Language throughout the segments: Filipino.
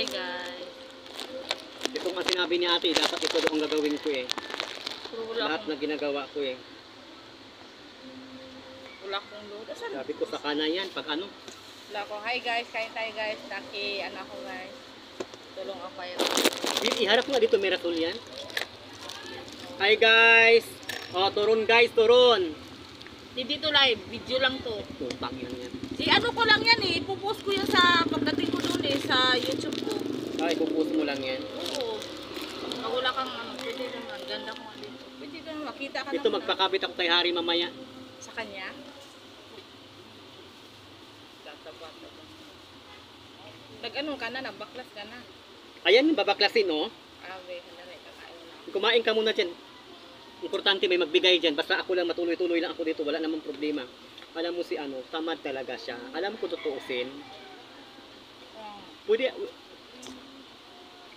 guys. Ito nga sinabi ni ate, dapat ito doon ang gagawin ko eh. Pero wala Lahat akong, na ginagawa ko eh. wala akong load. Asan? Sabi ko sa kanan yan, pag ano. Wala akong, hi guys, kain tayo guys. Ano ako guys. Tulong ako kayo. Iharap nga dito, Miracle yan. Hi guys! Oh, turon guys, turon! Hindi dito live, video lang to. Putang yan. Ano ko lang yan eh, ipupost ko yan sa pagdating ko doon eh, sa YouTube ko. Ay, pupus mo lang yan. Oo. Pag wala kang pwede naman, ganda ko nga dito. Pwede ka makita ka Ito, naman magpakabit ako kay Hari mamaya. sa kanya. Tataba. Nag-ano ka na, nagbaklas ka na. Ayan, babaklasin oh. Awe, hanari, kakain na. Kumain ka muna dyan. Importante may magbigay dyan. Basta ako lang, matuloy-tuloy lang ako dito. Wala namang problema. Alam mo si ano, tamad talaga siya. Alam ko tutuusin. Pwede,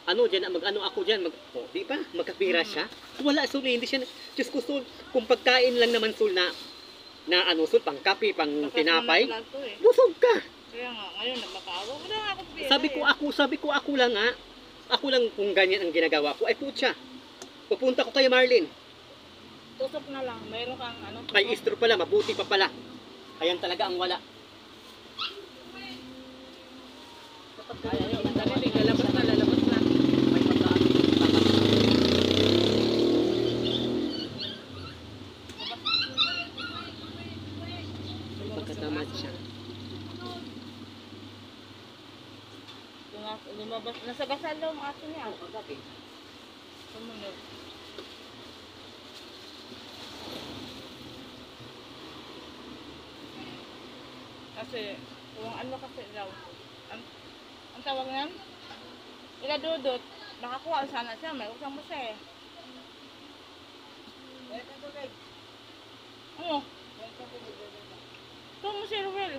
ano dyan, mag-ano ako dyan, oh, di ba? Magkapira siya. Wala, Sul, hindi siya, Diyos ko, Sul, kung pagkain lang naman, Sul, na ano, Sul, pang kape, pang tinapay, busog ka. Kaya nga, ngayon, nagmakaawa. Wala nga akong pera. Sabi ko, ako lang, ha? Ako lang kung ganyan ang ginagawa ko. Ay, putya. Pupunta ko kay Marlene. Tusok na lang, mayroon kang ano. Kay Istro pala, mabuti pa pala. Ayan talaga ang wala. Ayaw, madali, lalabas na. May pagkaan. Pagkatamad siya. Lumabas, nasa gasal daw ang aso niya. Sumunod. Kasi, kung ano kasi daw, ang tawag niyan, iladudot, nakakuha sana siya, may usang mo siya eh. Ano? Ito mo si Ruel.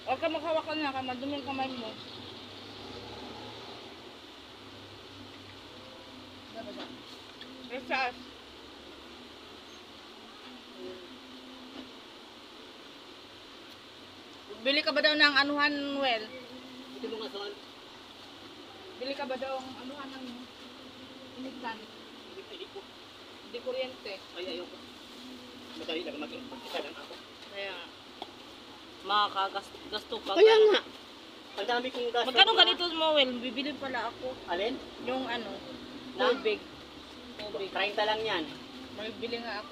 Huwag ka maghawak ka na, madumi ang kamay mo. Resas. Bili ka ba daw ng anuhan, Noel? Ito mo nga saan? Bili ka ba daw ng anuhan ng inigtan? Hindi kuryente. Ay, ayoko. Madali lang mag-isa lang ako. Kaya, makakagasto ka. Kaya nga. Ang dami kong gasto. Magkano ganito, Noel? Bibili pala ako. Alin? Yung ano, Na? tubig. 30 lang yan. May bili nga ako.